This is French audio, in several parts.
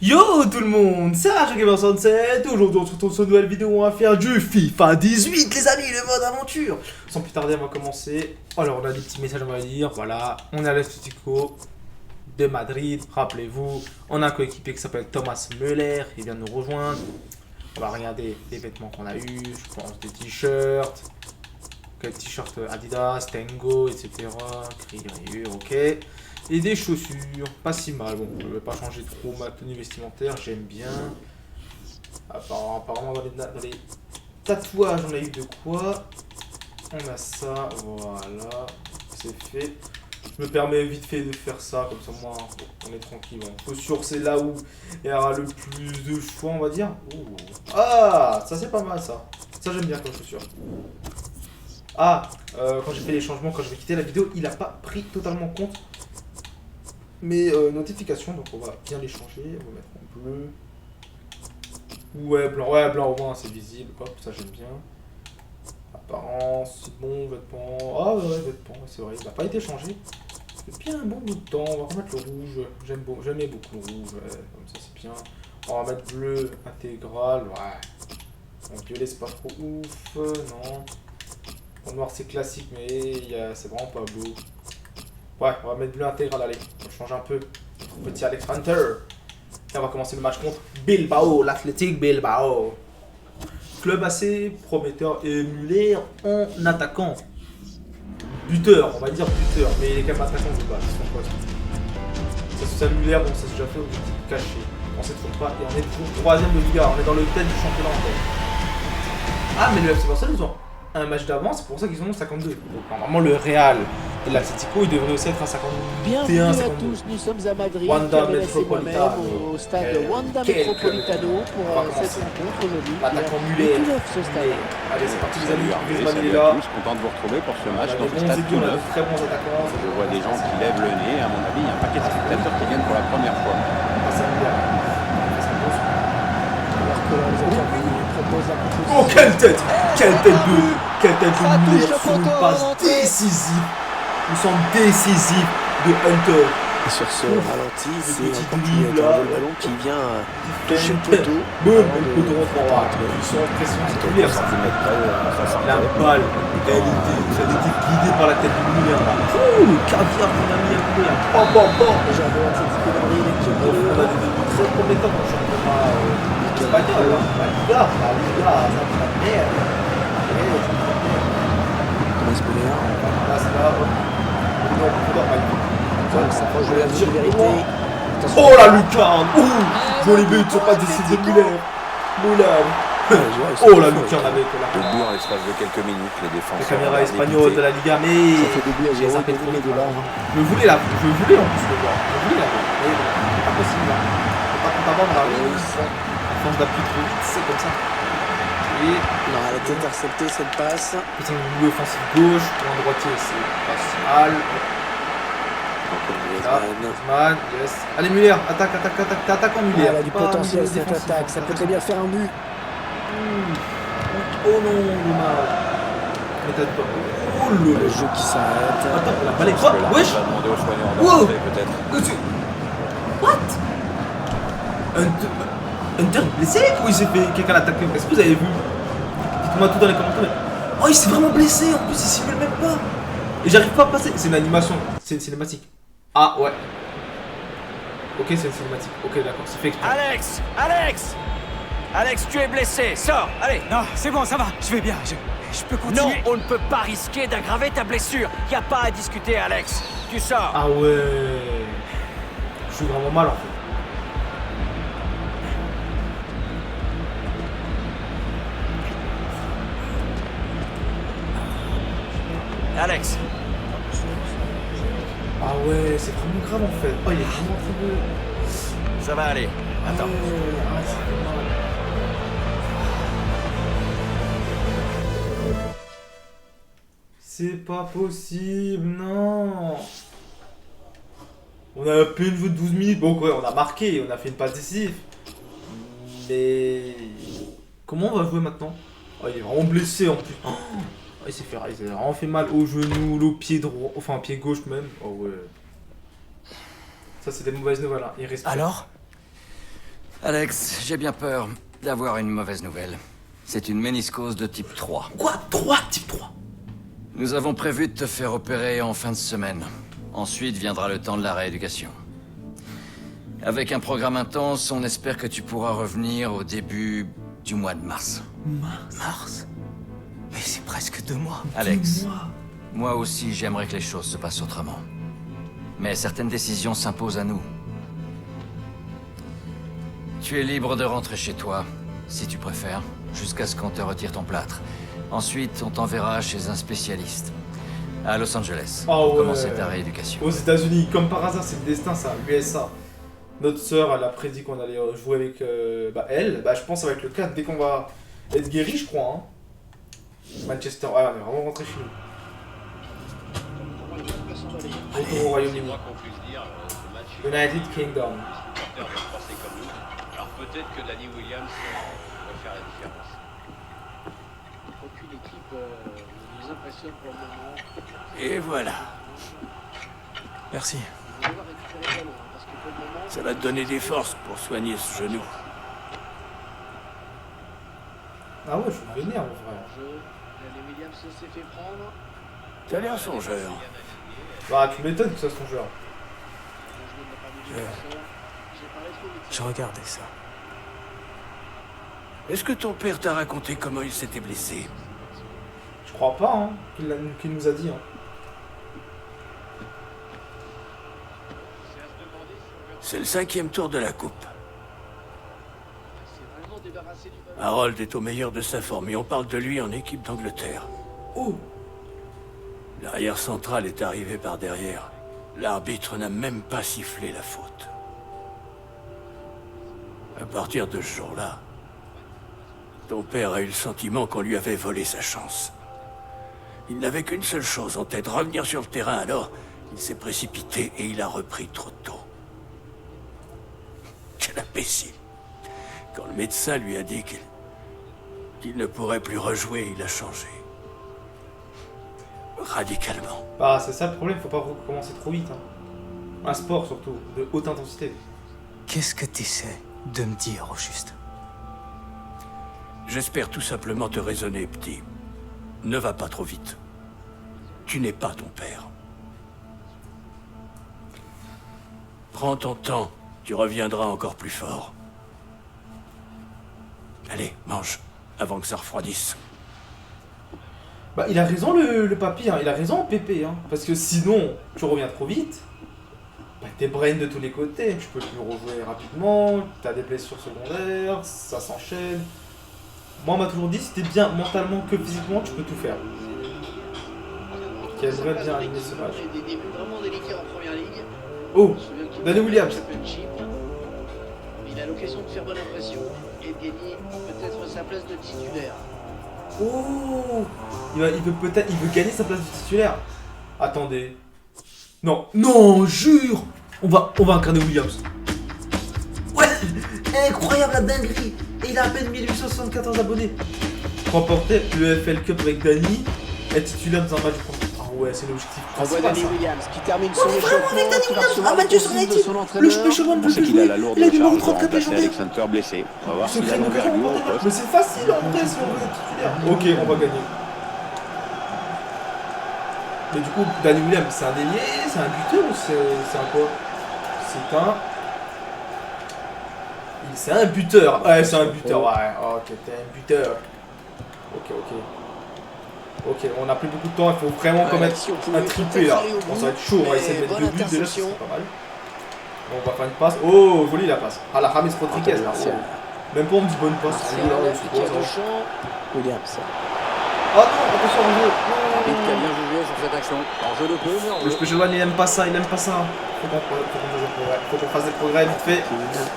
Yo tout le monde, c'est RageGamer67. Aujourd'hui on se retrouve sur une nouvelle vidéo où on va faire du FIFA 18 les amis, le mode aventure. Sans plus tarder on va commencer. Alors on a des petits messages on va lire, voilà. On est à l'Atlético de Madrid, rappelez-vous. On a un coéquipier qui s'appelle Thomas Müller, il vient de nous rejoindre. On va regarder les vêtements qu'on a eu, je pense des t-shirts. Quel t-shirt Adidas, Tango, etc. Rayures, ok. Et des chaussures, pas si mal. Bon, je vais pas changer trop ma tenue vestimentaire, j'aime bien. Apparemment dans les tatouages, on a eu de quoi. On a ça, voilà. C'est fait. Je me permets vite fait de faire ça, comme ça moi, on est tranquille. Bon. Chaussures, c'est là où il y aura le plus de choix, on va dire. Ouh. Ah, ça c'est pas mal ça. Ça j'aime bien comme chaussure. Ah, quand j'ai fait les changements, quand je vais quitter la vidéo, il a pas pris totalement compte mes notifications, donc on va bien les changer. On va mettre en bleu. Ouais, blanc au moins c'est visible. Hop, ça j'aime bien. Apparence, c'est bon, vêtements. Ah ouais, vêtements, c'est vrai, il n'a pas été changé. Depuis un bon bout de temps, on va remettre le rouge. J'aimais beaucoup le rouge, ouais, comme ça c'est bien. On va mettre bleu intégral, ouais. Donc violet c'est pas trop ouf, non. En noir c'est classique mais c'est vraiment pas beau. Ouais, on va mettre bleu intégral, allez, on change un peu. Notre petit Alex Hunter. Et on va commencer le match contre Bilbao, l'Athletic Bilbao. Club assez prometteur et Müller en attaquant. Buteur, on va dire buteur, mais il est quand même attaquant de base, c'est son poste. Ça Müller, bon, ça s'est déjà fait objectif caché. On sait toujours pas, et on est toujours 3ème de Liga, on est dans le thème du championnat encore. Ah, mais le FC Barcelone, ils ont un match d'avance, c'est pour ça qu'ils ont 52. Donc, normalement, le Real et l'Atlético, ils devraient aussi être à 51, Bienvenue à 52. tous, nous sommes à Madrid, Wanda Camille et moi-même Metropolitano. au stade Wanda Metropolitano pour cette rencontre aujourd'hui. L'attaquant Muller. Ce stade. Allez, c'est parti les amis, Griezmann Salut est à là. tous, content de vous retrouver pour ce match On a dans des ce bons stade aiguilles, tout on a neuf. de très bons attaquants. Je vois des gens qui lèvent le nez, à mon avis, il y a un paquet de spectateurs qui viennent pour la première fois. Alors que les autres proposent la proposition. Oh, quelle tête! Quelle tête de Muller sur une passe décisive. Nous sommes décisifs de Hunter. Et sur ce ralenti, c'est petit un dribble, portier là. de ballon qui vient toucher le poteau. Boum, avant le de- poteau rentre en rate. Ils sont en pression, c'est tout l'air ça. Centimètres près, ça La sortait. balle, elle était guidée par la tête de Muller. Ouh, le caviar qu'on a mis à Muller. Bam, bam, bam. Les joueurs de l'Atlético de Madrid qui ont On a des débuts très prometteurs dans le championnat espagnol. La Liga, ça me fait la merde. Thomas Müller. Là, c'est là. On profondeur, Ça s'approche de la vérité. Oh la lucarne. Ouh, joli but, sur pas décidé de Muller. Moulin. Oh la lucarne avec la Deux buts en l'espace de quelques minutes, les défenseurs. la caméra ont espagnole de la Liga, mais Ça fait des buts à j'ai 0 zappé trop de vite. là. Je voulais en plus le voir. Je voulais la voir. Mais bon, c'est pas possible. Hein. Faut pas compte avant, on arrive. À force d'appuyer trop vite, c'est comme ça. Et Non, elle a été interceptée cette passe. putain, le milieu offensif gauche, pour un droitier, c'est pas si mal. Là, Griezmann, yes. Allez Muller, attaque, en Muller. Elle a du Pas potentiel milieu cette défensif, attaque, ça peut très bien faire un but. Oh non, dommage. Mais t'as pas. Oh Le le jeu qui s'arrête. Attends, la balle est Parce quoi? que là, Wesh! on va demander aux soignants Wow. d'entrer peut-être. What? Hunter est blessé ou il s'est fait quelqu'un l'attaquer? Est-ce que vous avez vu? Dites-moi tout dans les commentaires. Oh, il s'est vraiment blessé en plus, il simule même pas. Et j'arrive pas à passer. C'est une animation, c'est une cinématique. Ah ouais. Ok, c'est une cinématique. Ok, d'accord, c'est fait exprès. Alex! Alex! Alex, tu es blessé, sors, allez! Non, c'est bon, ça va, je vais bien, je peux Non, continuer. on ne peut pas risquer d'aggraver ta blessure. Y a pas à discuter, Alex. Tu sors. Ah ouais. Je suis vraiment mal en fait. Alex, Ah ouais, c'est vraiment grave en fait. Oh, il est vraiment très beau. ça va aller. Attends. Ah, c'est fait mal. C'est pas possible, non. On a un peu une jeu de 12 minutes. Bon, ouais, on a marqué, on a fait une passe décisive. Mais. Comment on va jouer maintenant? Oh, il est vraiment blessé en plus. Oh, il s'est vraiment fait mal au genou, au pied droit, enfin au pied gauche même. Oh ouais. Ça, c'est des mauvaises nouvelles. Hein. Il respire. Alors? Alex, j'ai bien peur d'avoir une mauvaise nouvelle. C'est une méniscose de type 3. Quoi? 3? Type 3? Nous avons prévu de te faire opérer en fin de semaine. Ensuite viendra le temps de la rééducation. Avec un programme intense, on espère que tu pourras revenir au début du mois de mars. Mars? Mais c'est presque 2 mois. Alex, moi aussi j'aimerais que les choses se passent autrement. Mais certaines décisions s'imposent à nous. Tu es libre de rentrer chez toi, si tu préfères, jusqu'à ce qu'on te retire ton plâtre. Ensuite, on t'enverra chez un spécialiste, à Los Angeles, Ah pour ouais. commencer ta rééducation. Aux États-Unis, comme par hasard, c'est le destin, ça, USA. Notre sœur, elle a prédit qu'on allait jouer avec elle. Bah, je pense que ça va être le cas dès qu'on va être guéri, je crois. Hein. Manchester, on est vraiment rentré chez nous. Retour au Royaume-Uni. United Kingdom. Alors peut-être que Danny Williams va faire la différence. Aucune équipe ne nous impressionne pour le moment. Et voilà. Merci. On va devoir récupérer le ballon, parce que pour le moment, Ça va te donner des forces pour soigner ce genou. Ah ouais, je suis vénère en vrai. jeu, Danny Williams s'est fait prendre. T'as l'air songeur. Bah, tu m'étonnes que ça soit son joueur. Le joueur n'a pas vu du défenseur. J'ai parlé trop vite. Je regardais ça. Est-ce que ton père t'a raconté comment il s'était blessé? Je crois pas, hein, qu'il nous a dit. Hein. C'est le 5e tour de la coupe. C'est vraiment débarrassé du ballon. Harold est au meilleur de sa forme et on parle de lui en équipe d'Angleterre. Oh, L'arrière central est arrivé par derrière. L'arbitre n'a même pas sifflé la faute. À partir de ce jour-là, ton père a eu le sentiment qu'on lui avait volé sa chance. Il n'avait qu'une seule chose en tête, revenir sur le terrain, alors il s'est précipité et il a repris trop tôt. Quel imbécile. Quand le médecin lui a dit qu'il ne pourrait plus rejouer, il a changé. Radicalement. bah c'est ça le problème, faut pas recommencer trop vite. Hein. Un sport surtout, de haute intensité. Qu'est-ce que t'essaies de me dire, au juste? J'espère tout simplement te raisonner, petit. Ne va pas trop vite. Tu n'es pas ton père. Prends ton temps, tu reviendras encore plus fort. Allez, mange, avant que ça refroidisse. Bah il a raison le papy, hein. Il a raison Pépé, hein. Parce que sinon, tu reviens trop vite. Bah t'es brain de tous les côtés, tu peux plus rejouer rapidement, t'as des blessures secondaires, ça s'enchaîne. Moi on m'a toujours dit, si t'es bien mentalement que physiquement, tu peux tout faire. Qui aimerait bien aligner ce match. Des débuts vraiment délicats en première ligue. Oh, Je me souviens qu'il Danny a Williams. un championship. Il a l'occasion de faire bonne impression et de gagner peut-être sa place de titulaire. Oh, il veut gagner sa place de titulaire. Attendez. Non, non, jure. On va incarner Williams. Ouais, incroyable la dinguerie. Et il a à peine 1874 abonnés. Remporter le FL Cup avec Danny, être titulaire dans un match. Ah ouais, c'est l'objectif Envoie principal. Danny Ça. Williams qui termine Oh, son vraiment échauffement, avec Danny qui va Williams recevoir à le Manchester consigne de United. son Le entraîneur. Special One On plus sait qu'il a jouer. la lourde Il a du charge de contre-cap remplacer légendaire. Alex Hunter blessé. On va voir s'il a Secret l'envergure au Mais poste. c'est facile en vrai si on veut être titulaire. Ok, on va gagner. Mais du coup, Danny Williams, c'est un ailier, c'est un buteur ou c'est un quoi? C'est un buteur. Ouais, c'est un buteur. Ouais, ok, t'es un buteur. Ok, on a plus beaucoup de temps, il faut vraiment qu'on mette un triplé là. Bon, ça va être chaud, on va essayer de mettre 2 buts déjà, c'est pas mal. On va faire une passe. Oh, jolie la passe. Ah, la James Rodriguez là. Oh. Même pas on me dit bonne passe. C'est Oh, là, un c'est appliqué quoi, de ça? champ. Williams. Ah non, attention en jeu. Arbitre qui a bien jugé sur cette action. En jeu de peu, mais en Le jeu. Special One, il aime pas ça, Faut qu'on fasse des progrès vite fait.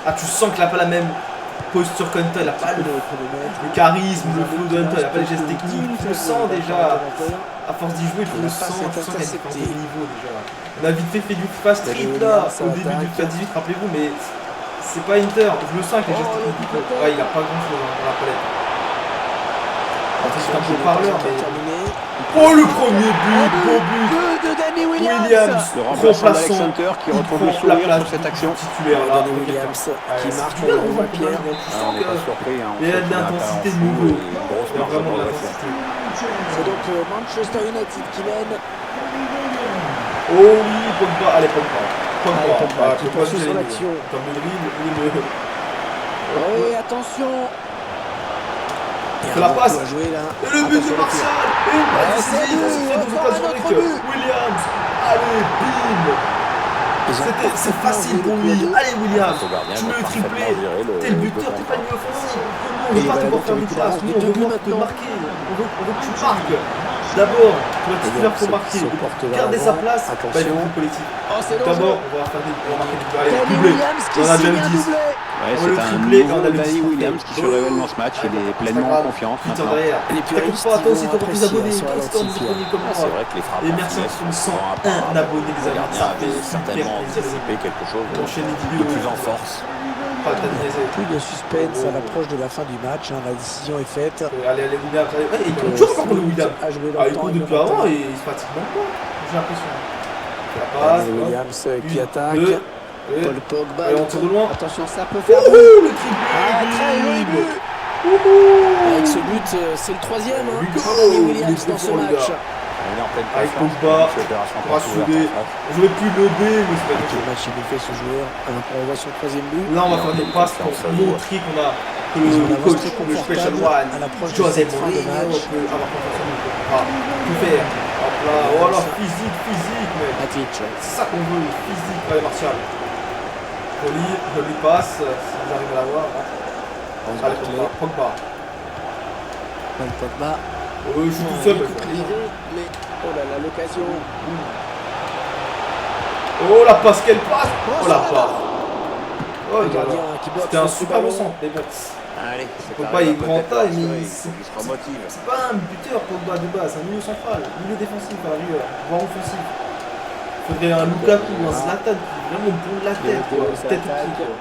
Ah, tu sens qu'il a pas la même posture qu'Hunter, il a pas le charisme, le flow de Hunter, il a pas les gestes techniques, tu le sens déjà. À force d'y jouer, tu le sens, tu sens qu'il y a différence de niveau déjà. On a vite fait du fast street là, au début du FA 18, rappelez-vous, mais c'est pas Inter, je le sens avec les gestes techniques. Ouais, il a pas grand chose dans la palette. C'est un peu parleur, mais il Oh, le premier but, beau but. De Danny Williams. Williams, Le remplaçant d'Alex remplaçant. Hunter qui Il retrouve le prend la sourire place sur cette action. titulaire là. Danny Williams qui marque Tu viens de pour revoir Pierre. Ah, on n'est pas surpris. Hein. Il y a de l'intensité de nouveau. Il y a vraiment de l'intensité. C'est donc Manchester United qui mène. Oh oui, Pogba. Allez, Pogba. Allez, Pogba qui Pogba, poursuit c'est son le- action. Comme le dribble, Oui, attention. C'est la passe. À jouer, là. Et le but de Attention, Martial. Et une Ouais, passe c'est décisive. but. C'est fait Encore un autre but. Williams. Allez, bim. C'est facile pour lui. Allez, Williams. Le gardien Tu va veux tripler. parfaitement gérer T'es le le buteur, t'es pas contre. une offensive. On Et veut pas voilà, te voir faire donc, des passes. Nous, on de veut but voir te maintenant. marquer. On veut que tu marques. D'abord, pour être titulaire, faut marquer. se porte vers Garder sa l'avant. place. Attention. Bah, il faut collectif. Oh, c'est D'abord, dangereux. on va faire des. On va marquer du Allez, Danny doublé. Williams qui On a déjà signe eu un 10. Ouais, doublé. On va c'est le un tripler et on a nouveau le Danny petit Williams qui se révèle dans ce match. Il est pleinement en confiance Putain, maintenant. derrière. Les puristes, T'inquiète pas, toi aussi, ils vont t'auras plus abonnés. apprécier, Toi aussi, t'auras sur abonnés comme Ah, moi. c'est vrai que les frappes Et en merci finesse à sont 101 abonnés, les Le amis. gardien Ça fait avait super certainement plaisir. anticipé quelque chose On enchaîne les de vidéos. plus en force. Pas de niaiser. Plus de suspense à l'approche de la fin du match. La décision est faite. Allez, Williams. Allez. Ouais, il tourne toujours encore le Williams. À jouer dans Ah, le il temps court depuis avant et il se fatigue même pas. J'ai l'impression. La passe. Danny Williams qui Une, attaque. deux, Paul Pogba. Allez, on tire de loin. Attention, ça peut faire. Ouh, le triplé. Ah, très joli but. Avec ce but, c'est le troisième Lui, pour oh, Danny il Williams est dans ce fort, le match. gars. Il est en pleine Avec confiance. Pogba, C'est opération on va porte souder. ouverte en face. J'aurais pu le B, mais c'est pas Le quelque match, il nous fait ce joueur à la prolongation troisième but. Là, on va Et faire on des a passes une pour confiance à montrer qu'on a que Ils ont le une coach, avance très le special confortable one, à l'approche de José cette fin de Mourinho, match. peut avoir confiance en nous. Ah, tout faire. Hop là, voilà, physique, mec. Matic. C'est ça qu'on veut, physique. Allez, Martial. Joli passe, si vous arrivez à l'avoir. Allez, Pogba. Paul Pogba. Je suis tout seul. Mais oh là là, l'occasion. Oh, la passe, quelle passe. Oh, la passe. Oh, Le là là. gardien qui bloque C'était un sur ce super ballon. centre, mais bon. Allez, c'est Pogba, arrivé, il est grand peut-être taille, mais rassurer, c'est- il se remotive. C'est pas un buteur Pogba de base, c'est un milieu central, milieu défensif à la rigueur, voire offensif. Faudrait un Lukaku ou un Zlatan qui vraiment pond la tête, quoi. Tête au pied, quoi.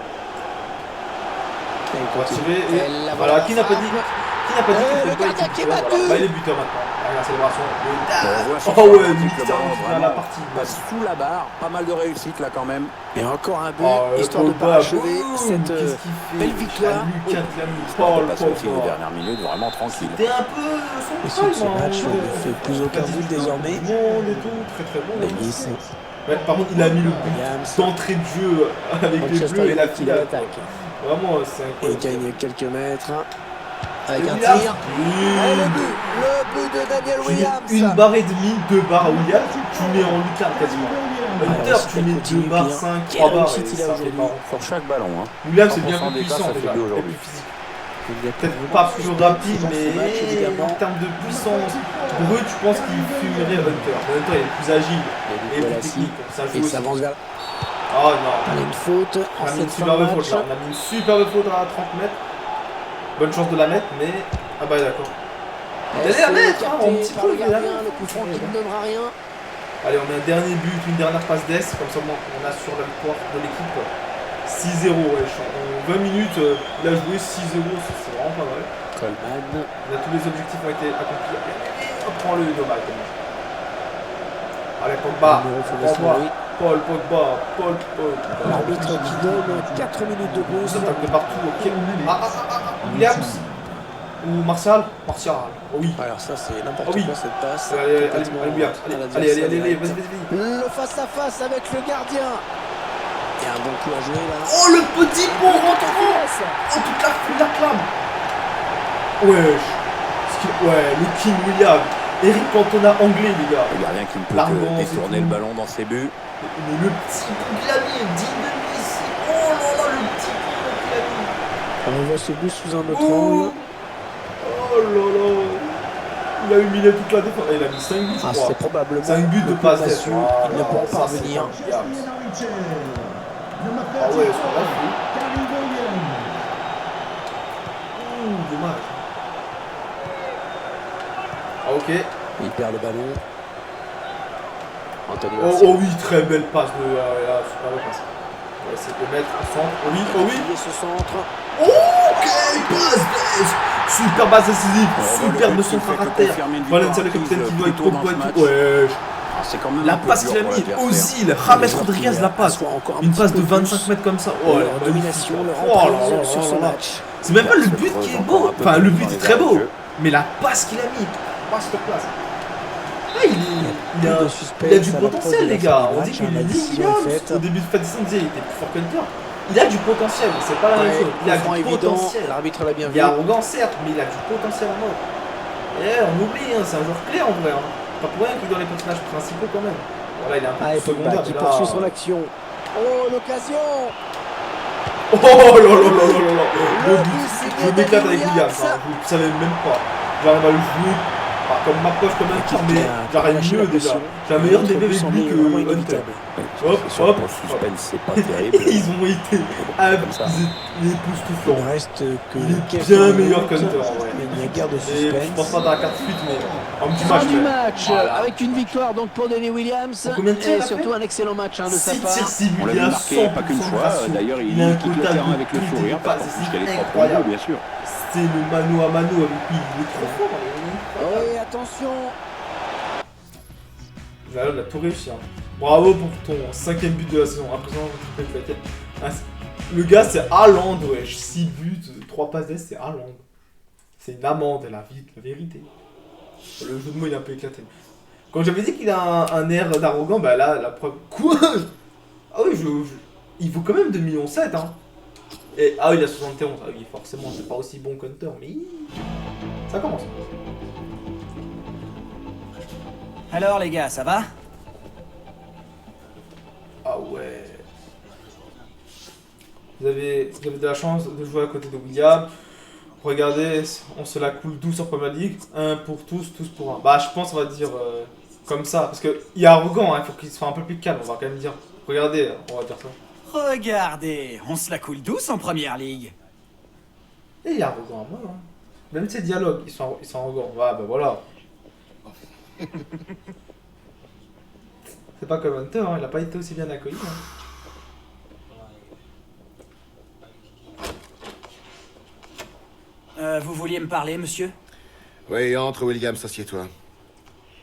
On va tirer et voilà, qui n'a pas dit le que gardien qui est Voilà. battu. Bah, il est buteur maintenant. Allez, la célébration. On voit ce Oh soir, ouais, c'est que le Mister ballon qui vient vraiment la partie. passe sous la barre. Pas mal de réussite là quand même. Et encore un but, Oh, histoire de Pogba, parachever boum, cette qu'est-ce qu'il fait belle victoire. Lucas Clamy, On Paul passe aussi les Pogba. dernières minutes vraiment tranquille. C'était un peu Et son sur ce match, on ne fait plus aucun but désormais. Monde et tout, très très bon. Nice. Ouais, par contre, il a mis le but Williams. d'entrée de jeu avec les Manchester bleus et la United qui finale. l'attaque. Vraiment, c'est Et il incroyable. gagne quelques mètres. Avec un Williams. tir. Et le but de Daniel Tu mets Williams. une barre et demie, 2 barres à Williams, tu mets en lucarne quasiment. Hunter, Alors, tu mets 2 barres, 5, Quelle 3 barres et réussite il a ça fait aujourd'hui. marrant. Sur chaque ballon. Hein. Williams, c'est bien 100% plus des passes, puissant ça fait déjà, deux et aujourd'hui. plus physique. Il y a Peut-être vraiment pas plus plus de rapide, puissance mais ce match, évidemment. en termes de puissance brute, je pense qu'il fumerait Hunter. Hunter, il est plus agile et plus Voilà, technique, donc ça Et joue il aussi. s'avance vers. Oh non. Allez, une faute en On a mis une cette fin superbe de faute match. là, on a mis une superbe faute à 30 mètres. Bonne chance de la mettre, mais. Ah bah d'accord. Elle Allez, la mettre, écarté hein, en petit par peu, le gardien, évidemment. le coup franc qui ne donnera rien. Allez, on met un dernier but, une dernière passe d'ess, comme ça on assure la victoire de l'équipe. 6-0, ouais, en 20 minutes, il a joué 6-0, c'est vraiment pas mal. Coleman. Là, tous les objectifs ont été accomplis. On prend le dommage. Allez, Pogba, Numéro faut Pogba, laisser jouer. Paul Pogba, Paul Pogba. L'arbitre qui donne 4 minutes de Ils pause. attaquent de partout, ok. Williams ou Martial. Oh oui. Alors ça c'est n'importe Oh oui. quoi cette passe. Allez, Complètement Williams. à la Allez, direction vas-y. directe. Le face à face avec le gardien. Il y a un bon coup à jouer là. Oh, le petit pont rentrant. Oh, toute la foule l'acclame. Wesh. Ouais, le King William. Eric Cantona anglais, les gars. Le gardien qui ne peut L'argent, que c'est détourner tout. le ballon dans ses buts. Mais le petit Clamy, digne de Messi. Oh là là, le petit Clamy. On voit ce but sous un autre Oh. angle. Oh là là. Il a humilié toute la défense. Il a mis 5 buts, je Ah, crois. c'est probablement 5 buts de le passe coup d'ess. massue. Ils ne pourront pas revenir. Ah ouais, ils sont pas fous. Dommage. Ah ok. Il perd le ballon. Anthony Oh, Martial. oh oui, très belle passe de super belle passe. On va essayer de mettre au centre. Oh oui, oh oui. Appuyer ce centre. Oh quelle passe super basse décisive, super de son caractère. Valencia le capitaine qui doit être Pogba et tout. Ouais. La passe qu'il a mis, Ozil, James Rodriguez la passe. Une passe de 25 mètres comme ça. Oh la domination, sur ce match. C'est même pas le but qui est beau. Enfin, le but est très beau. Mais la passe qu'il a mis, masterclass. Ah, il a du potentiel, les gars. On dit qu'il est Williams. Au début de Fadison, on disait qu'il était plus fort qu'Hunter. Il a du potentiel, c'est pas la même chose. Il a du potentiel. L'arbitre l'a bien vu. Il est arrogant, certes, mais il a du potentiel en mode. Et on oublie, hein, c'est un joueur clé en vrai. Hein. Pas pour rien qu'il est dans les personnages principaux quand même. Voilà, il est un peu plus secondaire. Qui poursuit son action. Oh, l'occasion. Oh là là là là là. Je m'éclate avec Williams, hein. Vous savez même pas. J'arrive à le jouer. Comme ma poche, comme un tir, mais j'arrive mieux déjà. J'ai un meilleur DB avec lui que Hunter. Hop, hop. C'est pas terrible. Ils ont été époustouflants. Il ne reste que Il est bien meilleur qu'Hunter en vrai. Il y a guerre de Et suspense. je pense pas dans la carte suite, mais un petit Fin match. du match, Voilà. avec une victoire donc pour Danny Williams. Combien de tirs il Et a surtout fait un excellent match de sa 6 part. tirs, 6 buts, On l'a il vu a marquer pas qu'une 100% fois, d'ailleurs il a un quitte le quota terrain de avec le tous les sourire parce passes, qu'en plus c'est qu'elle est propre au incroyable. bout, bien sûr. C'est le mano à mano avec lui, il est trop fort. Oui, attention. Zalal a tout réussi. Hein. Bravo pour ton 5ème but de la saison. Impressionnant, le gars c'est Haaland, wesh. 6 buts, 3 passes d'ess, c'est Haaland. C'est une amende, la vérité. Le jeu de mots il est un peu éclaté. Quand j'avais dit qu'il a un air d'arrogant, bah là, la preuve. Quoi? Ah oui, il vaut quand même 2,7 millions, hein. Et, ah oui, il a 71. Ah oui, forcément, c'est pas aussi bon qu'Hunter, mais ça commence. Alors les gars, ça va? Ah ouais. Vous avez de la chance de jouer à côté de William. Regardez, on se la coule douce en Premier League. Un pour tous, tous pour un. Bah je pense on va dire comme ça. Parce qu'il est arrogant, il faut qu'il soit un peu plus calme, on va quand même dire. Regardez, on va dire ça. Regardez, on se la coule douce en première ligue. Et il est arrogant à moi. Hein. Même ses dialogues, ils sont arrogants. Ouais, bah voilà. C'est pas comme Hunter, hein, il a pas été aussi bien accueilli. Hein. Vous vouliez me parler, monsieur? Oui, entre Williams, assieds-toi.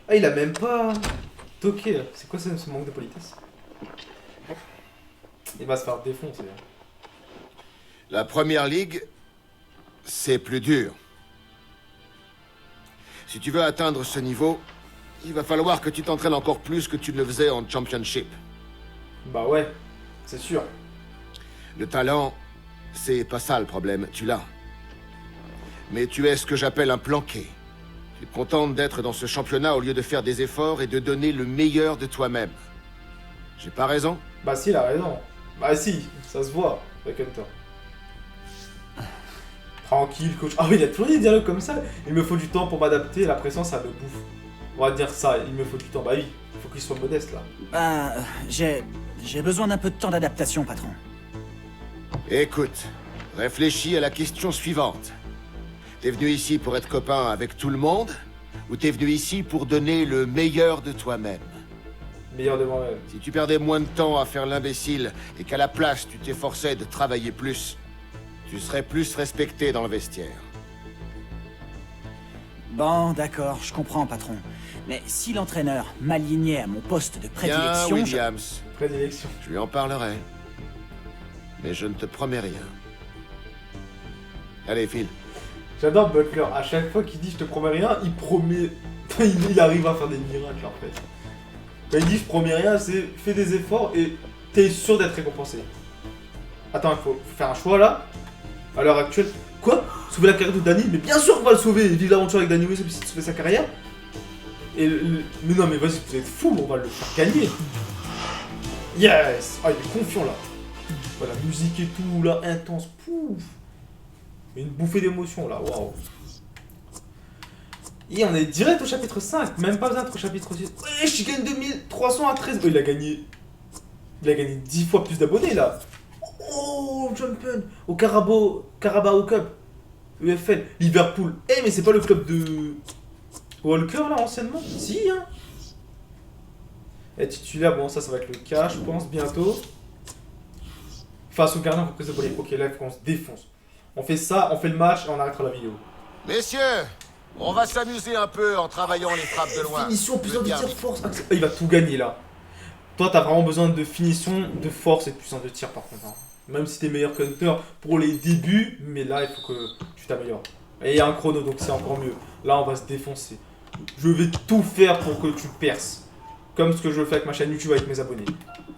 Ah, il a même pas toqué. C'est quoi ce manque de politesse? Il va se faire défoncer. Hein. La première ligue, c'est plus dur. Si tu veux atteindre ce niveau, il va falloir que tu t'entraînes encore plus que tu ne le faisais en championship. Bah ouais, c'est sûr. Le talent, c'est pas ça le problème, tu l'as. Mais tu es ce que j'appelle un planqué. Tu te contentes d'être dans ce championnat au lieu de faire des efforts et de donner le meilleur de toi-même. J'ai pas raison? Bah si, il a raison. Bah si, ça se voit avec Hunter. Tranquille, coach. Ah oui, il a toujours des dialogues comme ça. Il me faut du temps pour m'adapter, la pression, ça me bouffe. On va dire ça, il me faut du temps. Bah oui, il faut qu'il soit modeste là. Ben, j'ai besoin d'un peu de temps d'adaptation, patron. Écoute, réfléchis à la question suivante. T'es venu ici pour être copain avec tout le monde, ou t'es venu ici pour donner le meilleur de toi-même? Meilleur de moi-même. Si tu perdais moins de temps à faire l'imbécile et qu'à la place tu t'efforçais de travailler plus, tu serais plus respecté dans le vestiaire. Bon, d'accord, je comprends, patron. Mais si l'entraîneur m'alignait à mon poste de Bien, prédilection... Williams, Prédilection. je lui en parlerai. Mais je ne te promets rien. Allez, file. J'adore Butler. À chaque fois qu'il dit je te promets rien, il promet. il arrive à faire des miracles en fait. Quand il dit je promets rien, c'est fais des efforts et t'es sûr d'être récompensé. Attends, il faut faire un choix là. À l'heure actuelle. Quoi? Sauver la carrière de Danny? Mais bien sûr qu'on va le sauver. Vive l'aventure avec Danny Wilson, c'est de sauver sa carrière. Et mais non, mais vas-y, vous êtes fous, on va le faire gagner. Yes! Ah, il est confiant là. Voilà, la musique et tout là, intense. Pouf! Une bouffée d'émotion là, waouh! Et on est direct au chapitre 5, même pas besoin d'être au chapitre 6. Ouais, je gagne 2300 à 13. Oh, il a gagné 10 fois plus d'abonnés là. Oh, Jumpen au Carabao Cup, EFL, Liverpool. Eh, mais c'est pas le club de Walker là anciennement? Si, hein. Et titulaire, bon, ça va être le cas, je pense, bientôt. Face au gardien, reprise de volée. Ok, là, il faut qu'on se défonce. On fait ça, on fait le match et on arrêtera la vidéo. Messieurs, on va s'amuser un peu en travaillant les frappes de loin. Finition, puissance de Le tir, garde- force. Il va tout gagner là. Toi, t'as vraiment besoin de finition, de force et de puissance de tir par contre. Hein. Même si t'es meilleur qu'Hunter pour les débuts, mais là, il faut que tu t'améliores. Et il y a un chrono, donc c'est encore mieux. Là, on va se défoncer. Je vais tout faire pour que tu perces. Comme ce que je fais avec ma chaîne YouTube avec mes abonnés.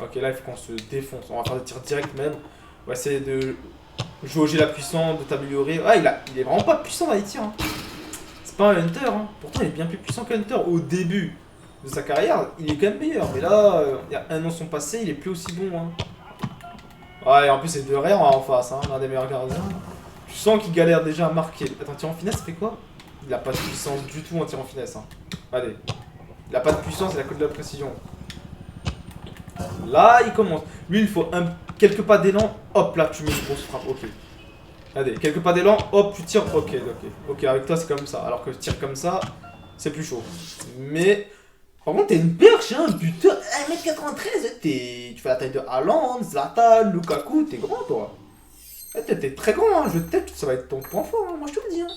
Ok, là, il faut qu'on se défonce. On va faire des tirs directs même. On va essayer de jauger la puissance, de t'améliorer. Ah, il est vraiment pas puissant dans les tirs. Hein. C'est pas un Hunter. Hein. Pourtant, il est bien plus puissant qu'Hunter au début de sa carrière. Il est quand même meilleur. Mais là, il y a un an sont passés, il est plus aussi bon. Hein. Ouais, et en plus, c'est de rare en face. Hein, l'un des meilleurs gardiens. Tu sens qu'il galère déjà à marquer. Attends, tir en finesse, ça fait quoi? Il a pas de puissance du tout en tir en finesse. Hein. Allez. Il a pas de puissance, il a que de la précision. Là, il commence. Lui, il faut quelques pas d'élan. Hop, là, tu mets une grosse frappe. Ok. Allez, quelques pas d'élan. Hop, tu tires. Ok, ok. Ok, avec toi, c'est comme ça. Alors que tire comme ça, c'est plus chaud. Mais, par contre, t'es une perche, hein. Putain, 1m93. Tu fais la taille de Haaland, Zlatan, Lukaku. T'es grand, toi. T'es très grand, hein. Je tête, ça va être ton point fort. Hein. Moi, je te le dis. Hein.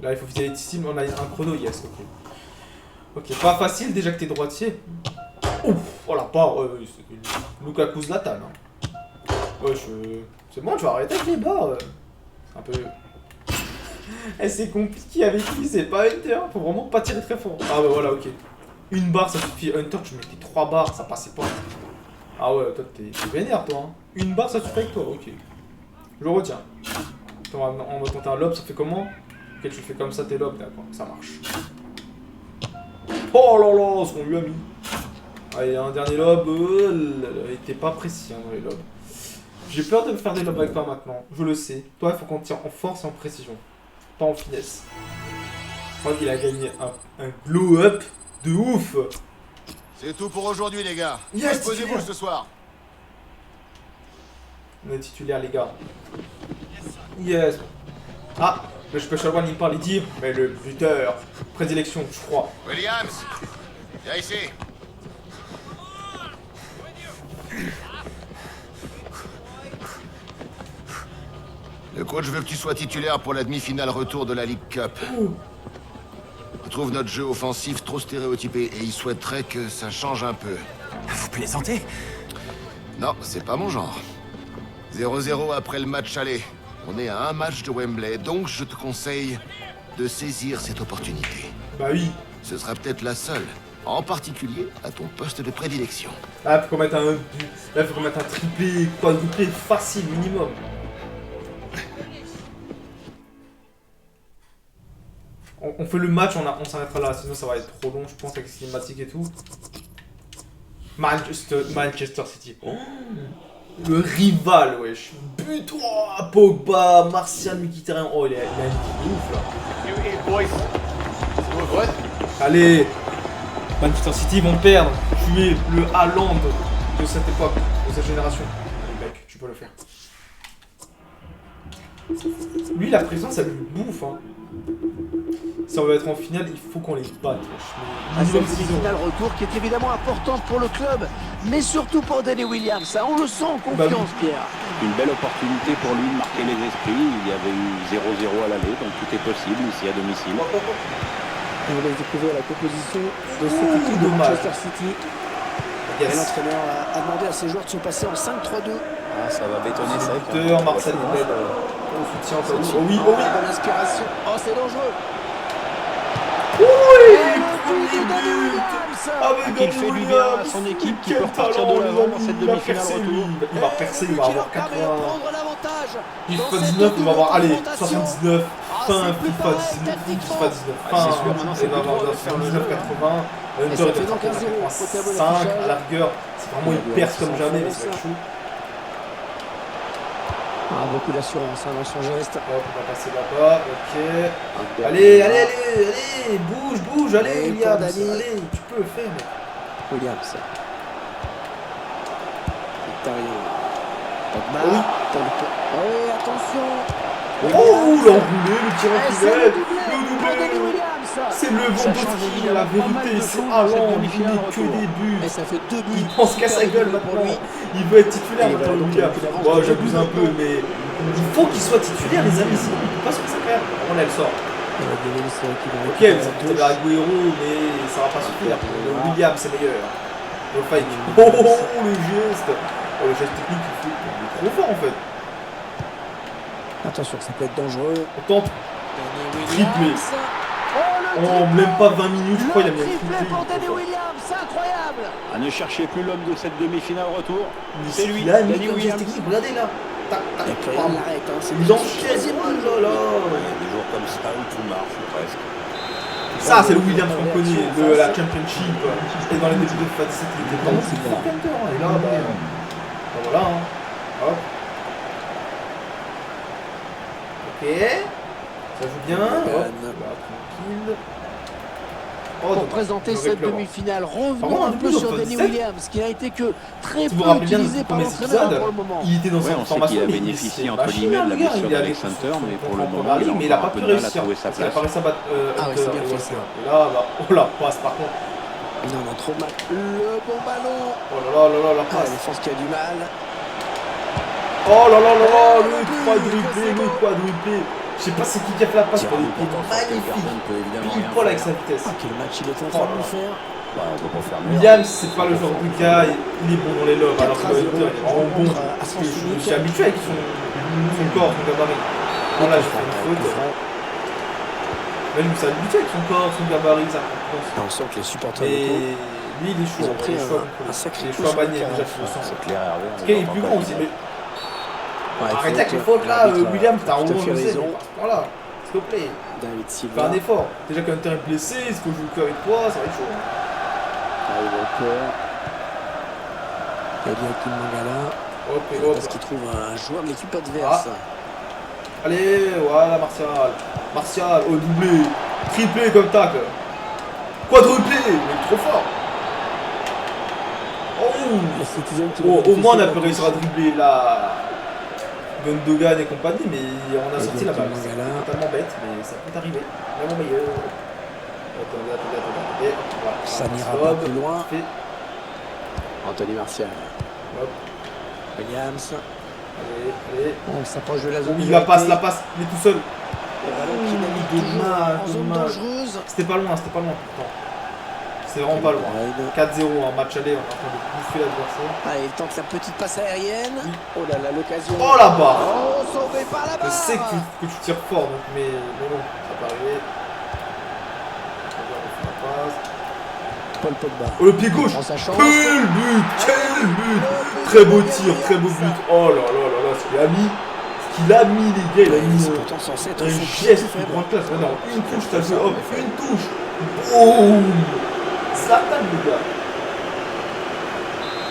Là, il faut viser les cibles. On a un chrono, yes, ok. Ok, pas facile déjà que t'es droitier. Ouf, oh la barre, Lukaku Zlatan. Hein. Ouais, c'est bon, tu vas arrêter avec les barres. Un peu. C'est compliqué avec lui, c'est pas Hunter. Faut vraiment pas tirer très fort. Ah bah voilà, ok. Une barre, ça suffit. Hunter, tu mettais 3 barres, ça passait pas. Ah ouais, toi, t'es vénère, toi. Hein. Une barre, ça suffit avec toi, ok. Je retiens. Attends, on va tenter un lob, ça fait comment? Ok, tu fais comme ça, tes lobes, d'accord, ça marche. Oh là là, ce qu'on lui a mis. Allez, un dernier lob. Il était pas précis hein, dans les lobes. J'ai peur de faire des lobes avec toi maintenant. Je le sais. Toi, il faut qu'on tire en force et en précision. Pas en finesse. Je crois qu'il a gagné un glow-up de ouf. C'est tout pour aujourd'hui, les gars. Yes, Posez-vous ce soir. On est titulaire, les gars. Yes. Ah, le Special One, il parle, il dit, mais le buteur, prédilection, je crois. Williams, viens ici. Le coach veut que tu sois titulaire pour la demi-finale retour de la League Cup. Je trouve notre jeu offensif trop stéréotypé et il souhaiterait que ça change un peu. Vous plaisantez? Non, c'est pas mon genre. 0-0 après le match aller. On est à un match de Wembley, donc je te conseille de saisir cette opportunité. Bah oui. Ce sera peut-être la seule, en particulier à ton poste de prédilection. Là, il faut qu'on mette un triplé, quadruplé facile minimum. On fait le match, on s'arrêtera là, sinon ça va être trop long, je pense, avec les cinématiques et tout. Manchester City. Oh, le rival, wesh. But, oh, Pogba, Martial, Mkhitaryan. Oh, il a une ouf là. Allez, Manchester City vont perdre. Tu es le Haaland de cette époque, de cette génération. Allez, mec, tu peux le faire. Lui, la présence, ça lui bouffe. Hein. Si on veut être en finale, il faut qu'on les batte. Cette finale retour qui est évidemment importante pour le club, mais surtout pour Danny Williams. Ça, on le sent en confiance, Pierre. Une belle opportunité pour lui de marquer les esprits. Il y avait eu 0-0 à l'aller, donc tout est possible ici à domicile. On va découvrir la composition de cette équipe de Manchester City. Et l'entraîneur a demandé à ses joueurs de se passer en 5-3-2. Ah, ça va bétonner sec. Marcel Ibel, au soutien. Oh oui, oh oui. Bonne inspiration. Oh, c'est dangereux. Qu'il fait du bien à son équipe qui peut repartir de l'avant dans cette demi-finale retour. Il va percer, il va avoir 80. FIFA 19, il va avoir, allez, 79. Fin FIFA 19. FIFA 19. Fin, il va avoir 79, 80. Hunter est à 85 à la rigueur. C'est vraiment, il perce comme jamais, mais c'est chaud. Ah, beaucoup d'assurance hein, dans son geste. Hop, on va passer là-bas, ok. Allez, bouge, allez, Williams, allez, tu peux le faire, mec. Williams. Mkhitaryan. Pogba. Oui. Oh, attention. Oh, l'enroulé, le tir en Et c'est finale. le doublé pour Danny Williams. ça. C'est le Ça change Lewandowski, évidemment la pas mal vérité, de c'est choses Haaland, cette il demi-finale met que retour. des buts. Et ça fait 2 buts. Il pense qu'à sa Super gueule doublé pour maintenant. lui. Il veut être titulaire Et maintenant, voilà, donc, William. il avance Bon, de j'abuse deux un peu, buts mais il faut qu'il soit titulaire, les amis. Sinon, il peut pas se faire sa carrière. On elle sort. Ok, vous avez peut-être Agüero, mais ça va pas suffire. Le William, c'est meilleur. Le fake. Oh, le geste. Oh, le geste technique, il est trop fort en fait. Attention, ça peut être dangereux. On tente. Triplé. En même pas 20 minutes, je crois, il a mis un triplé. pour Danny Williams, c'est incroyable. Ah, ne cherchez plus l'homme de cette demi-finale retour. C'est lui, Il a mis Danny comme geste Williams. technique, regardez là. Tac, tac, Et puis, bam. il l'arrête, hein. C'est Il enchaîne, oh là là. Il y a des jours comme ça où tout marche, ou presque. Ça, c'est le Williams qu'on connaît, de la Championship. Et dans les débuts de FIFA 17, il était dans le Hunter. Et là, bah voilà. Hein. Hop. Ok. Ça joue bien. Hop. Là, tranquille. Oh, Pour dommage. présenter J'aurais cette pu l'avoir. demi-finale, Par revenons contre, un un peu peu sur sur Danny 17. Williams, qui n'a été que très Si vous peu vous rappelez bien utilisé des par premiers l'entraîneur épisodes, pour le moment. il était dans Ouais, sa on sait formation. qu'il a mais bénéficié, c'est entre machine, guillemets, de la le gars, blessure il est allé d'Alex Hunter, sur mais son pour le contre moment, Paris, il a mais il a encore pas un peu pu de mal à réussir. trouver sa Parce qu'il a place. pas réussi à battre Ah ouais, Hunter c'est bien et fait, Walker. ça. Et là, bah, oh la passe par contre. Il en a trop mal. Le bon ballon. Oh là là là là, la Ah, la passe. défense qui a du mal. Oh là là là là, Oh, le le but, quadruplé, le quadruplé. Je sais pas c'est qui a fait la passe, Tiens, il est magnifique. Pile poil avec sa vitesse. Ah, quel match il est en train de nous faire. Bah, on peut pas faire mieux. Williams, c'est pas le genre de gars, il est bon dans les lobes, alors que Hunter, il est vraiment bon. à Parce sens que je me unique. suis habitué avec son corps, son gabarit. Bon, là, j'ai fait une faute. Même, il s'est habitué avec son corps, son gabarit, sa confiance. On sent que les supporters Et locaux, lui, il est chaud. ils ont pris il est chaud, un sacré il est coup chaud à sur le Bagné, carré. déjà, je le sens. C'est clair, Hervé. Parce qu'il est plus grand aussi, mais Ouais, arrêtez avec les faute, fautes là, l'arbitre a Williams, t'as un tout à moment fait de raison. Voilà, s'il te plaît. David Fais Silva. un effort. Déjà qu'Hunter est blessé, est-ce que je joue qu'avec toi, ça va être chaud. Arrive encore. Eliakim Mangala. Hop et hop. Parce qu'il trouve un joueur de l'équipe adverse. Allez, voilà Martial. Martial, oh doublé. Triplé comme tacle. Quadruplé, mais trop fort. Les Citizens qui Oh, vont au moins on a pu bénéficier réussir à dribbler la Gundogan et compagnie, mais on a sorti la balle. C'est Mangala. totalement bête, mais ça peut arriver. Même au meilleur. Attendez. Voilà. Ça n'ira Stop. pas plus loin. Fait. Anthony Martial. Hop. Williams. Allez. On s'approche de la zone. Il la passe, il est tout seul. Le ballon qui navigue toujours en zone dangereuse. C'était pas loin pourtant. C'est vraiment pas loin. 4-0 en match aller, on est en train de bouffer l'adversaire. Ah, il tente la petite passe aérienne. Oui. Oh là là, l'occasion. Oh là-bas. Oh, sauvé par la Je barre. sais que tu tires fort, donc, mais bon, ça peut arriver. On fait la passe. Paul Pogba. Oh, le pied gauche. Prend sa chance. Quel but. Très beau tir, très beau but. Oh là là là là, ce qu'il a mis. Les gars, il a mis C'est pourtant censé être un son geste de faible. grande classe. Non, une touche, t'as joué, hop, une touche. Boum. Zlatan, le gars.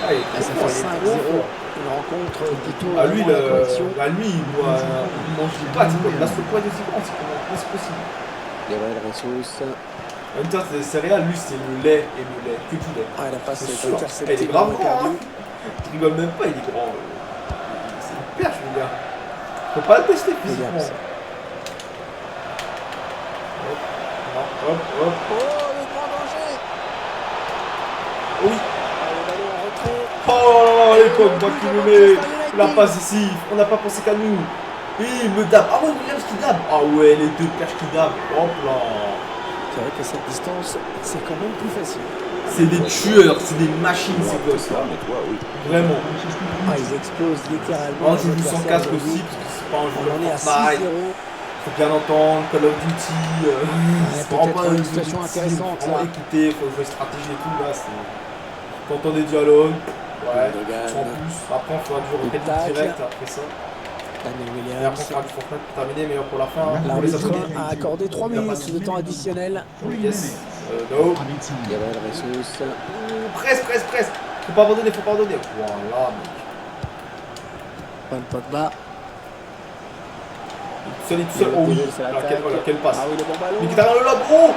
Ah, il est Ah, trop ça fort, fait il est 5-0. trop fort. Une rencontre plutôt Ah, lui, avant la collection. il mange des pâtes, il laisse le poids de si grand, c'est possible. Gabriel Jesus. En même temps, c'est céréales, lui, c'est le lait et le lait, que du lait. Ah, la passe C'est est sûr. interceptée. Il est grave ballon grand, hein. Je rigole même pas, il est grand. C'est une perche, le gars. Faut pas le tester physiquement. Williams. Hop. Oh, le grand danger. Oui. Ah, le ballon en retrait. Oh là là, les coques, moi qui me mets la passe ici. On n'a pas pensé qu'à nous. Oui, il me dab. Ah ouais, Williams qui dab. Ah ouais, les deux perches qui dab. Hop là. C'est vrai qu'à cette distance, c'est quand même plus facile. C'est des tueurs, c'est des machines, ces gosses là. Mais toi, oui. Vraiment. Ah, ils explosent littéralement. Moi, je joue les sans adversaires casque aujourd'hui. aussi, parce que c'est pas un jeu On en est de à Fortnite. 6-0. Faut bien entendre, Call of Duty, c'est vraiment peut-être pas une un jeu situation de intéressante, Faut vraiment là. écouter, faut jouer stratégie et tout, là, c'est... T'entends des dialogues, ouais, Gundogan. sans plus. Après, on fera du requête tacle. direct après ça. Daniel Et Williams. après, on fera du Fortnite pour terminer, meilleur pour la fin. Hein, pour les L'arbitre abonnés. a accordé 3 minutes de temps additionnel. Yes. No. Gabriel Jesus. Presse. Faut pas abandonner. Voilà, mec. Paul Pogba. Il est tout seul. Oh oui, C'est là, l'attaque. quelle passe. Ah oui, le bon ballon. Mais qui t'arrive le lob. Oh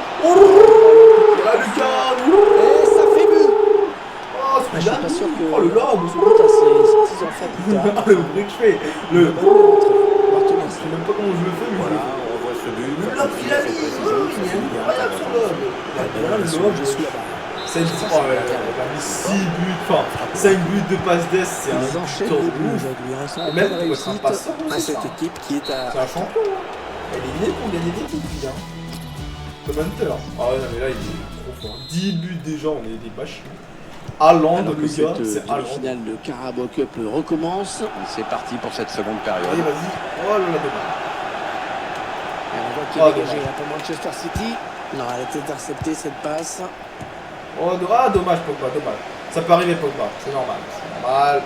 là, Lucas. Et ça fait but. Oh, Je suis pas sûr que Oh le lob. ce but à ses petits enfants plus tard. Le bruit que je fais. Le ballon est rentré. Martinez. Je sais même pas comment je le fais, mais Voilà, on revoit ce but. Le lob il a mis. Il est incroyable sur l'homme. Il a bien l'homme. 5 buts, enfin 5 buts de passe d'ess, c'est Ils un enchaînent tour les de buts ouf. aujourd'hui. Ils sont en Même pleine pour être un réussite passeur, à c'est cette ça. équipe qui est à... C'est un champion. Elle est née pour gagner des titres, lui. Comme Hunter. Ah ouais, non, mais là, il est trop fort. 10 buts déjà, on est des machines. Haaland, Alors le que gars, cette c'est Haaland. demi-finale de Carabao Cup recommence. C'est parti pour cette seconde période. Allez, vas-y. Oh là là, dommage. Et on voit qu'il Oh, est dégagé dommage. là pour Manchester City. Non, elle a été interceptée cette passe. Oh, dommage, Pogba, dommage. Ça peut arriver, Pogba, c'est normal. C'est normal.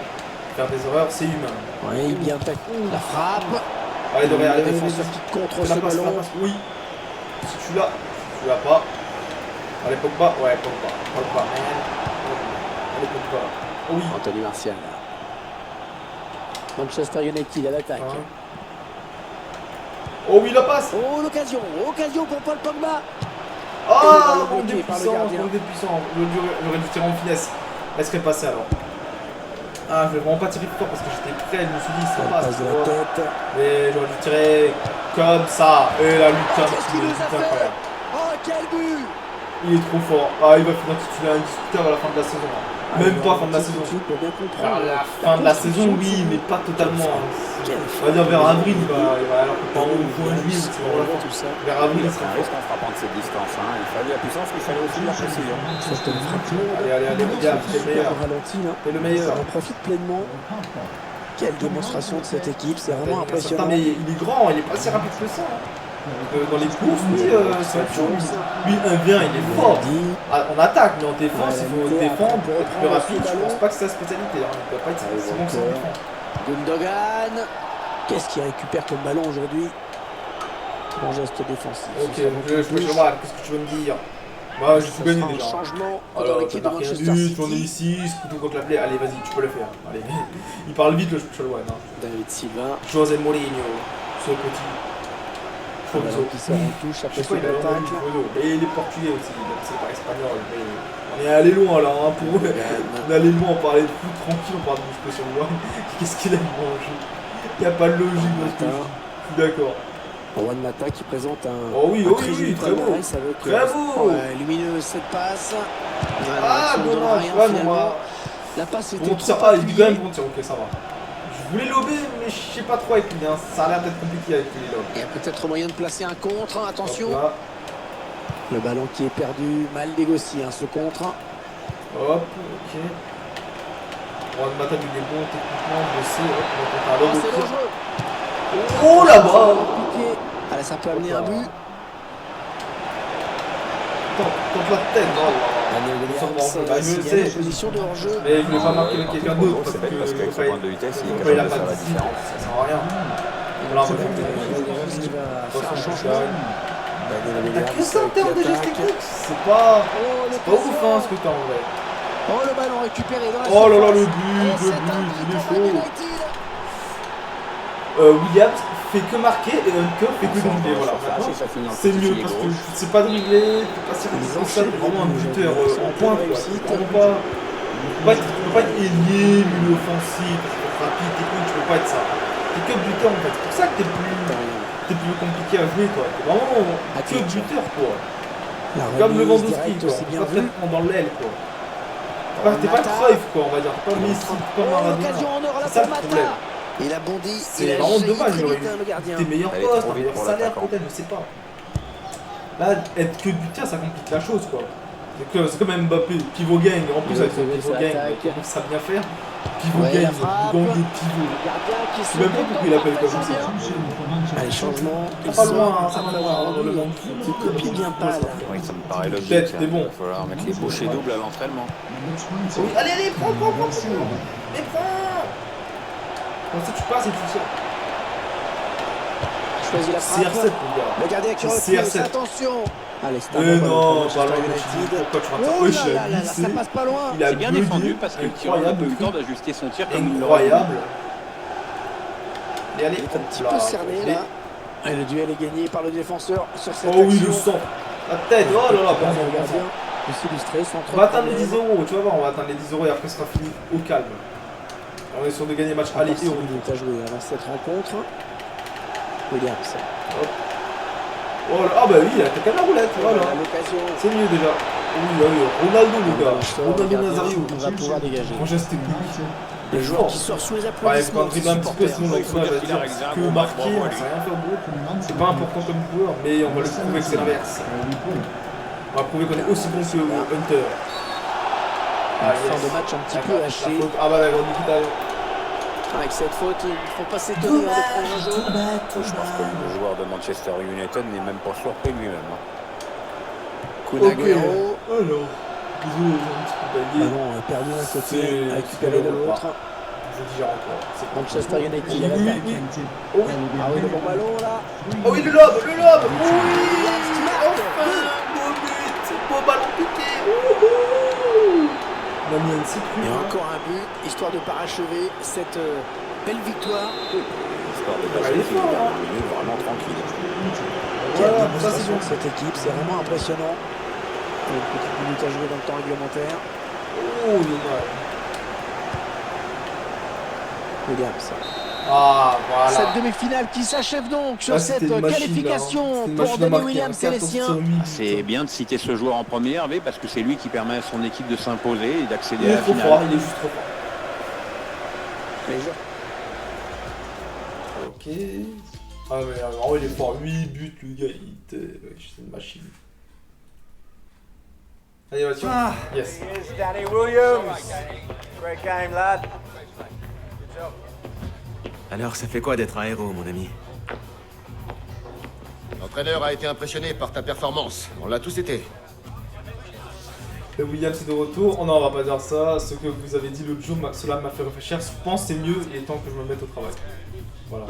Faire des erreurs, c'est humain. Oui, bien tac. La frappe. Allez, Doré, allez, Le allez, défenseur vas-y. qui contre Fais ce la passe, fais la ballon. passe. Oui. Si tu l'as, tu l'as pas. Allez, Pogba. Ouais, Pogba. Pogba, man. Allez, Pogba. Oh oui. Anthony Martial. Manchester United à l'attaque. Hein. Oh oui, la passe. Oh, l'occasion. Occasion pour Paul Pogba. Ah, ballon manque de bloqué par le puissance, gardien. manque de puissance. J'aurais dû tirer en finesse. Elle serait passée alors. Ah, je vais vraiment pas tirer plus fort parce que j'étais prêt. Je me suis dit, ça Elle passe. passe tu de vois. la tête. Mais j'aurais dû tirer comme ça. Et la lutte, Qu'est-ce qu'il nous a fait? incroyable. Oh, quel but! Il est trop fort. Ah, il va finir titulaire indiscutable à la fin de la saison. Même pas fin de la saison. Pour bien À comprendre. la fin de la saison, oui, mais pas totalement. On va dire vers avril, il va alors que pas au juin, juillet, c'est vraiment la fin. tout ça. Vers avril, il C'est sera un fort. risque en frappant de cette distance. Hein. Il fallait la puissance, mais il fallait aussi la précision. Cette frappe lourde. Allez, allez, allez, regarde, c'est le meilleur. Au ralenti, là. C'est le meilleur. On profite pleinement. Quelle démonstration de cette équipe, c'est vraiment Putain, impressionnant. mais il est grand, il est pas si rapide que ça. Hein. Dans les courses, oui, ça va être chaud. Lui, 1v1, il est fort. Ah, on attaque, mais en défense, il faut défendre pour être plus rapide. Je pense pas que c'est sa spécialité. Hein. Il doit pas être si bon que ça en défense. Gundogan. Qu'est-ce qu'il récupère comme ballon aujourd'hui? Bon geste défensif. Ok, je vois, qu'est-ce que tu veux me dire? Moi, j'ai tout gagné Un déjà. changement dans Alors, l'équipe de t'as marqué un Manchester but, on est City. ici, couteau contre la plaie. Allez, vas-y, tu peux le faire. Allez, il parle vite, le Chalwan. Hein. David Silva. José Mourinho, ce petit. Un ballon qui sort en touche Je après sais pas, ce il a l'air contact. Et il est portugais aussi, donc c'est pas espagnol. Mais on est allé loin là, hein, pour eux. On est allé loin, on parlait de foot tranquille, on parle de muscle sur le loin. Qu'est-ce qu'il aime manger? Il n'y a pas de logique dans ce que je dis. Je suis d'accord. Juan Mata qui présente un, Oh oui, un oh très oui, joli très beau. palmarès avec Très beau! Ouais, lumineuse cette passe. Ah, Ça ne donne dommage, rien, ouais, finalement. moi. La passe était Bon tir, trop ah, il dit quand appuyée. même bon tir, ok, ça va. Je voulais lober, mais je sais pas trop avec lui, hein. Ça a l'air d'être compliqué avec lui, lobes. Il y a peut-être moyen de placer un contre. Attention. Hop là. le ballon qui est perdu, mal négocié, ce contre. Hop, ok. Juan Mata, il est bon techniquement, je sais. Hop, on va tenter un Oh, lobe c'est au le tir. jeu. Oh là-bas! Piqué. Allez, ça peut amener un but. Tente la tête, oh. Daniel Ça Williams, va, je le signalé sais. en position de hors-jeu. Mais je voulais pas marquer avec quelqu'un d'autre parce C'est bête parce qu'avec sa pointe de vitesse, il est il a capable de pas faire de la discipline, différence. ça sert à rien. Là, on va faire Williams qui va faire un changement. Daniel T'as Williams que ça en qui termes de gestes attaque. techniques, c'est pas ouf hein, ce que t'as en vrai. Oh, le ballon récupéré dans la Oh là là, le surface. but, Et c'est un but il est pour Man chaud. United. Williams fait que marquer et Hunter fait que dribbler, voilà. Maintenant, c'est mieux parce que c'est pas dribbler, c'est pas si responsable, vraiment un buteur en pointe quoi. C'est vraiment pas. Tu peux pas être ailier, milieu offensif, rapide, technique, tu peux pas être ça. T'es que buteur en fait, c'est pour ça que t'es plus compliqué à jouer quoi. T'es vraiment que buteur quoi. La Comme le remise Lewandowski directe quoi. aussi T'es bien pas vu. très dans l'aile quoi. T'es pas Cruyff quoi, on va dire. T'es pas Messi, t'es pas Oh, Maradona. l'occasion en or là C'est ça pour le problème. Mata. Il a bondi. C'est Il a vraiment jailli dommage, très j'aurais vite, hein, le gardien. tes meilleurs Elle est postes, trop un vite meilleur pour salaire l'attaquant. peut-être, je sais pas. Là, être que buteur, ça complique la chose quoi. C'est comme Mbappé, pivot gang, en plus avec son pivot gang, il sait bien faire. Pivot Ouais, gang, la frappe. gang de pivot. Le gardien qui Je se sais même pas pourquoi il appelle comme ça. Allez, changement. Ça va loin, hein, ça va loin dans le monde. Qui copie bien pas là. Oui, ça me paraît logique. Peut-être, t'es bon. Il va falloir mettre les bouchées doubles à l'entraînement. Oui, allez, prends. Mais prends. Comme ça tu passes et tu tires. Choisit la CR7 frappe. mon gars. Le gardien qui C'est refuse. CR7. Attention. Allez, c'est un Mais bon non, ballon pour pas loin Manchester de United. pourquoi tu rates ça? Oh Oui, là il là a là, glissé. ça passe pas loin. Il a C'est bien bugué. défendu parce que le tireur n'a pas eu le temps d'ajuster son tir comme il l'aurait voulu. Incroyable. Et allez, Il est un petit hop peu là, cerné là. Et le duel est gagné par le défenseur sur cette Oh oui, le action. sang. La tête, oh là là, Le bon, gardien peut s'illustrer sans trop on va atteindre de les 10 problème. euros, tu vas voir, on va atteindre les 10 euros et après ce sera fini au calme. On est sûr de gagner match aller et au Il est à jouer dans cette rencontre. Williams. Oh là, ah bah oui, il a attaqué à la roulette, voilà. L'occasion. C'est mieux déjà. Oui, allez, Ronaldo, le gars. Ronaldo Nazario. On va pouvoir dégager. En geste technique. Le joueur qui sort sous les Ouais, il faut applaudissements. un dribble un petit peu, sinon l'entraîneur va dire que marquer, on sait rien faire d'autre. C'est pas important comme joueur, mais on va le prouver que c'est l'inverse. On va prouver qu'on est aussi bon que Hunter. Ah, fin de match un petit peu haché. Ah bah d'accord, Nikita. Avec cette faute, il ne faut pas s'étonner de prendre un jaune. Je pense que le joueur de Manchester United n'est même pas surpris lui-même. Kunagüero. Alors, désolé, j'ai un petit peu bagué. Ballon perdu d'un côté, récupéré de l'autre. Je digère encore. C'est Manchester United à Oui, l'attaque. oui. Oh oui. Ah oui, le bon ballon là. Oh oui, le lob, le lob. Oui. Enfin, beau but. Beau ballon piqué. Wouhou. On a mis un petit coup. Et encore un but, histoire de parachever cette belle victoire. Histoire de Ah, il est fort, hein. vraiment tranquille. Quelle Voilà, ça, démonstration c'est de cette équipe, c'est vraiment impressionnant. Une petite minute à jouer dans le temps réglementaire. Oh, dommage. Regarde ça. Ah, voilà. Cette demi-finale qui s'achève donc sur Ah, cette c'était une machine, qualification là, hein. C'était une pour machine à Danny marquer, Williams hein. et les siens. 14 minutes. C'est bien de citer ce joueur en premier, Hervé, parce que c'est lui qui permet à son équipe de s'imposer et d'accéder Il à est la trop finale. fort, il est juste trop fort. Les joueurs. Ok. Ah mais vraiment il est fort, 8 buts le gars, c'est une machine. Animation. Ah. Yes. Danny Williams. Great game, lad. Alors, ça fait quoi d'être un héros, mon ami? L'entraîneur a été impressionné par ta performance. On l'a tous été. Le Williams est de retour. Oh non, on va pas dire ça. Ce que vous avez dit l'autre jour, cela m'a fait réfléchir. Je pense que c'est mieux, il est temps que je me mette au travail. Voilà.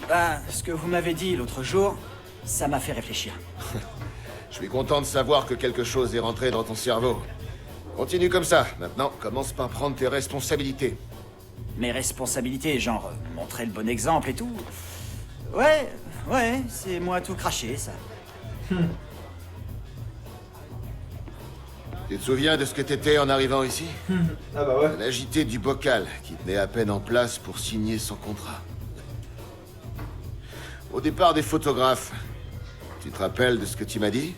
Bah, ce que vous m'avez dit l'autre jour, ça m'a fait réfléchir. Je suis content de savoir que quelque chose est rentré dans ton cerveau. Continue comme ça. Maintenant, commence par prendre tes responsabilités. Mes responsabilités, genre montrer le bon exemple et tout. Ouais, c'est moi tout craché, ça. Tu te souviens de ce que t'étais en arrivant ici? Ah bah ouais. Un agité du bocal qui tenait à peine en place pour signer son contrat. Au départ des photographes, tu te rappelles de ce que tu m'as dit?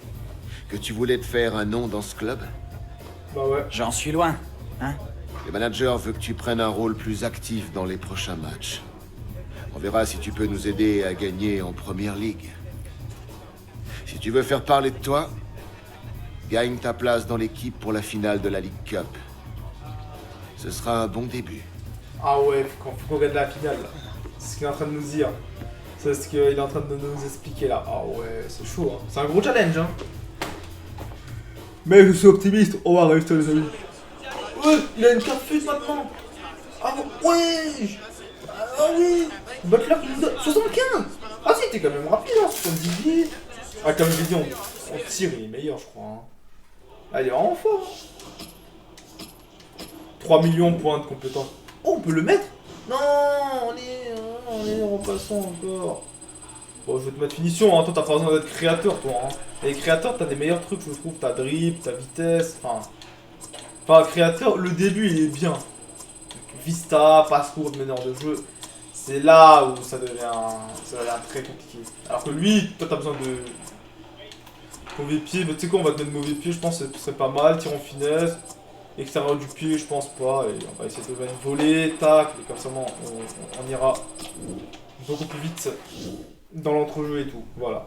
Que tu voulais te faire un nom dans ce club? Bah ouais. J'en suis loin, hein? Le manager veut que tu prennes un rôle plus actif dans les prochains matchs. On verra si tu peux nous aider à gagner en première ligue. Si tu veux faire parler de toi, gagne ta place dans l'équipe pour la finale de la League Cup. Ce sera un bon début. Ah ouais, faut qu'on gagne la finale là. C'est ce qu'il est en train de nous dire. C'est ce qu'il est en train de nous expliquer là. Ah ouais, c'est chaud hein. C'est un gros challenge hein. Mais je suis optimiste, on va réussir les amis. Ouais, il a une carte fuse maintenant. Ah ouais. Ah oui. Butler qui nous donne 75. Ah si, t'es quand même rapide hein, 78. Ah comme je l'ai dit, on tire, il est meilleur je crois hein. Ah il est vraiment fort. 3 millions de points de compétence. Oh on peut le mettre. Non, on est repassant encore. Bon, je vais te mettre finition, hein. Toi t'as pas besoin d'être créateur, toi. Hein. Et créateur, t'as des meilleurs trucs, je trouve. T'as dribble, t'as vitesse, Enfin, créateur, le début il est bien. Vista, passe courte, meneur de jeu. C'est là où ça devient très compliqué. Alors que lui, toi t'as besoin de mauvais pied. Mais tu sais quoi, on va te mettre mauvais pied, je pense que ce serait pas mal. Tir en finesse. Extérieur du pied, je pense pas. Et on va essayer de mettre voler, tac. Et comme ça, on ira beaucoup plus vite dans l'entrejeu et tout. Voilà.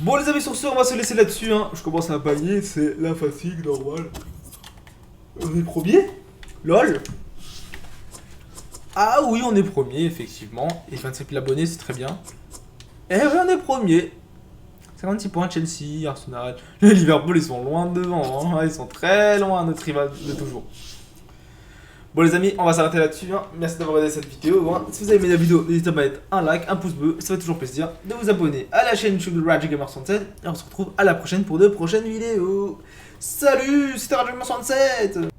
Bon, les amis, sur ce, on va se laisser là-dessus. Hein. Je commence à bailler, c'est la fatigue normale. On est premier? LOL. Ah oui, on est premier, effectivement. Et 27 000 abonnés, c'est très bien. Et oui, on est premier. 56 points, Chelsea, Arsenal. Les Liverpool, ils sont loin devant. Hein. Ils sont très loin, notre rival de toujours. Bon les amis, on va s'arrêter là-dessus. Hein. Merci d'avoir regardé cette vidéo. Hein. Si vous avez aimé la vidéo, n'hésitez pas à mettre un like, un pouce bleu. Ça fait toujours plaisir de vous abonner à la chaîne YouTube de RadioGamer67. Et on se retrouve à la prochaine pour de prochaines vidéos. Salut, c'était RadioGamer67.